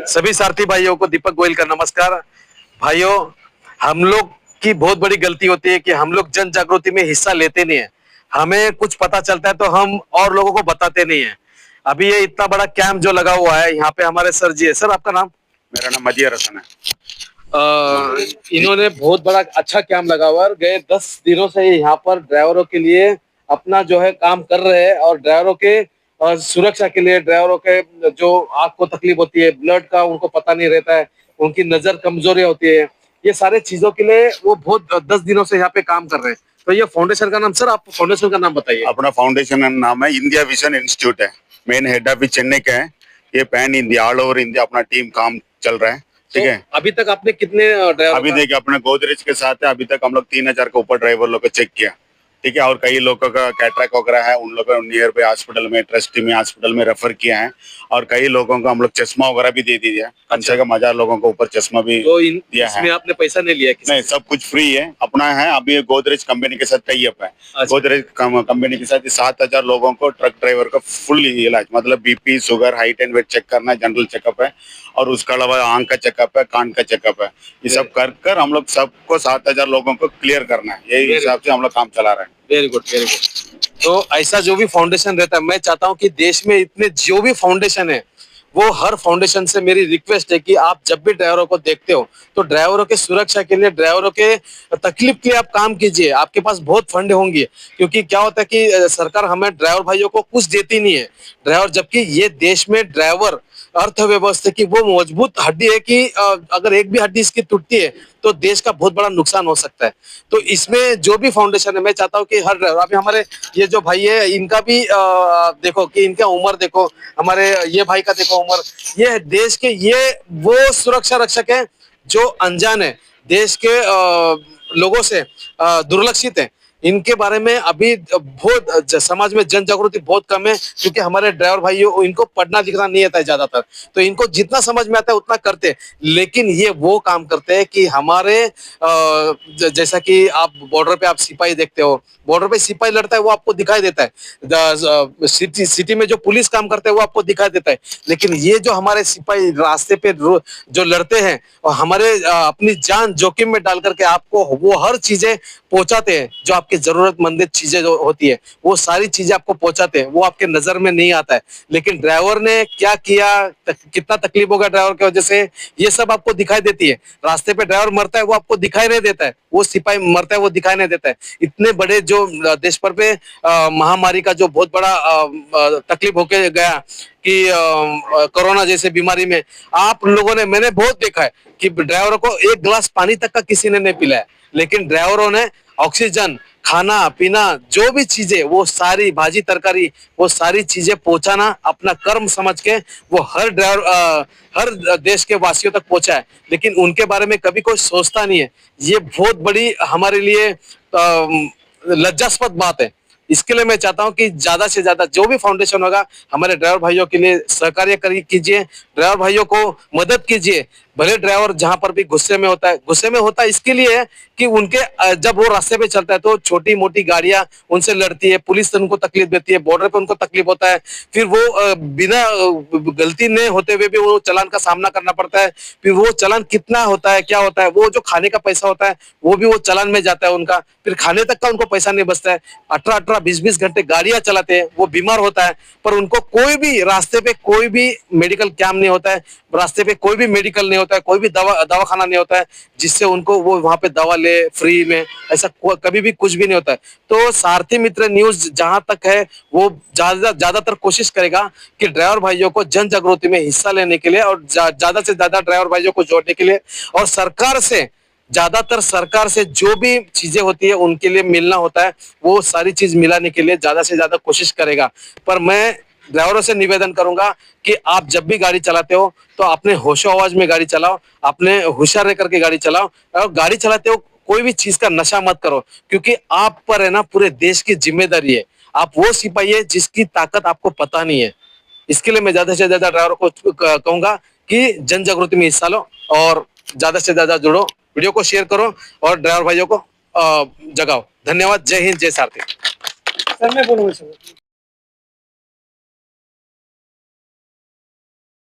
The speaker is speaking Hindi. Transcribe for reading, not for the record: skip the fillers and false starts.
सभी सारथी भाइयों को दीपक गोयल का नमस्कार। भाइयों, हम लोग की बहुत बड़ी गलती होती है कि हम लोग जन जागृति में हिस्सा लेते नहीं है। हमें कुछ पता चलता है तो हम और लोगों को बताते नहीं है। अभी ये इतना बड़ा कैंप जो लगा हुआ है, यहाँ पे हमारे सर जी है। सर, आपका नाम? मेरा नाम मदिया रसन है। इन्होंने बहुत बड़ा अच्छा कैंप लगा हुआ है। गए 10 दिनों से यहाँ पर ड्राइवरों के लिए अपना जो है काम कर रहे हैं और ड्राइवरों के सुरक्षा के लिए, ड्राइवरों के जो आंख को तकलीफ होती है, ब्लड का उनको पता नहीं रहता है, उनकी नजर कमजोरी होती है, ये सारे चीजों के लिए वो बहुत 10 दिनों से यहाँ पे काम कर रहे हैं। तो ये फाउंडेशन का नाम, सर आप फाउंडेशन का नाम बताइए। अपना फाउंडेशन का नाम है इंडिया विजन इंस्टीट्यूट है। मेन हेड ऑफिस चेन्नई का है। ये pan India, all over India अपना टीम काम चल रहा है। ठीक है। अभी तक आपने कितने ड्राइवर? अभी देखिए, अपने गोदरेज के साथ है, अभी तक हम लोग 3000 के ऊपर ड्राइवर लोग को चेक किया। ठीक है। और कई लोगों का कैटरेक्ट वगैरह है, उन लोगों को नियर बाय हॉस्पिटल में, ट्रस्टी में हॉस्पिटल में रेफर किया है। और कई लोगों को हम लोग चश्मा वगैरह भी दे दिया। कम से कम 1000 लोगों को ऊपर चश्मा भी दिया है। इसमें आपने पैसा नहीं लिया? नहीं, सब कुछ फ्री है, अपना है। अभी गोदरेज कंपनी के साथ टाई अप है। गोदरेज कंपनी के साथ 7000 लोगों को, ट्रक ड्राइवर का फुल इलाज, मतलब BP, sugar, height and weight check करना, जनरल चेकअप है। और उसके अलावा आंख का चेकअप है, कान का चेकअप है। ये सब कर हम लोग सबको 7000 लोगों को क्लियर करना है। यही हिसाब से हम लोग काम चला रहे हैं। Very good, very good. तो ऐसा जो भी फाउंडेशन रहता है, मैं चाहता हूं कि देश में इतने जो भी फाउंडेशन है, वो हर फाउंडेशन से मेरी रिक्वेस्ट है कि आप जब भी ड्राइवरों को देखते हो तो ड्राइवरों के सुरक्षा के लिए, ड्राइवरों के तकलीफ के लिए आप काम कीजिए। आपके पास बहुत फंड होंगे, क्योंकि क्या होता है कि सरकार हमें ड्राइवर भाइयों को कुछ देती नहीं है। ड्राइवर, जबकि ये देश में ड्राइवर अर्थव्यवस्था की वो मजबूत हड्डी है कि अगर एक भी हड्डी इसकी टूटती है तो देश का बहुत बड़ा नुकसान हो सकता है। तो इसमें जो भी फाउंडेशन है, मैं चाहता हूँ कि हर ड्राइवर, अभी हमारे ये जो भाई है इनका भी देखो कि इनका उम्र देखो, हमारे ये भाई का देखो उम्र। ये देश के ये वो सुरक्षा रक्षक है जो अनजान है, देश के लोगों से दुर्लक्षित है। इनके बारे में अभी बहुत समाज में जन जागृति बहुत कम है, क्योंकि हमारे ड्राइवर भाइयों इनको पढ़ना लिखना नहीं आता है ज्यादातर, तो इनको जितना समझ में आता है उतना करते हैं। लेकिन ये वो काम करते हैं कि हमारे जैसा कि आप बॉर्डर पे आप सिपाही देखते हो, बॉर्डर पे सिपाही लड़ता है वो आपको दिखाई देता है। सिटी में जो पुलिस काम करते हैं वो आपको दिखाई देता है। लेकिन ये जो हमारे सिपाही रास्ते पे जो लड़ते हैं और हमारे अपनी जान जोखिम में डाल करके आपको वो हर चीजें पहुंचाते हैं, जो आपके जरूरतमंद चीजें जो होती है वो सारी चीजें आपको पहुंचाते हैं, वो आपके नजर में नहीं आता है। लेकिन ड्राइवर ने क्या किया, कितना तकलीफ होगा ड्राइवर की वजह से, ये सब आपको दिखाई देती है। रास्ते पे ड्राइवर मरता है वो आपको दिखाई नहीं देता है, वो सिपाही मरता है वो दिखाई नहीं देता है। इतने बड़े जो देश पर पे महामारी का जो बहुत बड़ा तकलीफ होके गया कि कोरोना जैसे बीमारी में, आप लोगों ने, मैंने बहुत देखा है कि ड्राइवरों को एक गिलास पानी तक का किसी ने नहीं पिलाया, लेकिन ड्राइवरों ने ऑक्सीजन, खाना पीना, जो भी चीजें, वो सारी भाजी तरकारी, वो सारी चीजें पहुंचाना अपना कर्म समझ के वो हर ड्राइवर हर देश के वासियों तक पहुंचा है। लेकिन उनके बारे में कभी कोई सोचता नहीं है। ये बहुत बड़ी हमारे लिए लज्जास्पद बात है। इसके लिए मैं चाहता हूं कि ज्यादा से ज्यादा जो भी फाउंडेशन होगा हमारे ड्राइवर भाइयों के लिए सहकार्य कीजिए, ड्राइवर भाइयों को मदद कीजिए। भले ड्राइवर जहां पर भी गुस्से में होता है, गुस्से में होता है इसके लिए है कि उनके जब वो रास्ते पे चलता है तो छोटी मोटी गाड़ियां उनसे लड़ती है, पुलिस उनको तकलीफ देती है, बॉर्डर पे उनको तकलीफ होता है, फिर वो बिना गलती नहीं होते हुए भी वो चालान का सामना करना पड़ता है। फिर वो चालान कितना होता है, क्या होता है, वो जो खाने का पैसा होता है वो भी वो चालान में जाता है उनका, फिर खाने तक का उनको पैसा नहीं बचता है। 18-18, 20-20 घंटे गाड़ियां चलाते हैं, वो बीमार होता है, पर उनको कोई भी रास्ते पे कोई भी मेडिकल कैंप नहीं होता है, रास्ते पे कोई भी मेडिकल नहीं होता है, कोई भी दवाखाना नहीं होता है जिससे उनको वो वहां पे दवा ले फ्री में, ऐसा कभी भी कुछ भी नहीं होता है। तो सारथी मित्र न्यूज जहां तक है वो ज्यादातर कोशिश करेगा कि ड्राइवर भाइयों को जन जागृति में हिस्सा लेने के लिए और ज्यादा से ज्यादा ड्राइवर भाइयों को जोड़ने के लिए, और सरकार से जो भी चीजें होती है उनके लिए मिलना होता है, वो सारी चीज मिलाने के लिए ज्यादा से ज्यादा कोशिश करेगा। पर मैं ड्राइवरों से निवेदन करूंगा कि आप जब भी गाड़ी चलाते हो तो अपने होशो आवाज में गाड़ी चलाओ, अपने होशियार रह करके गाड़ी चलाओ, और गाड़ी चलाते हो कोई भी चीज का नशा मत करो, क्योंकि आप पर है ना पूरे देश की जिम्मेदारी है। आप वो सिपाही है जिसकी ताकत आपको पता नहीं है। इसके लिए मैं ज्यादा से ज्यादा ड्राइवरों को कहूंगा कि जन जागृति में हिस्सा लो और ज्यादा से ज्यादा जुड़ो, वीडियो को शेयर करो और ड्राइवर भाइयों को जगाओ। धन्यवाद। जय हिंद, जय सारथी। सर मैं बोलूंगा सर।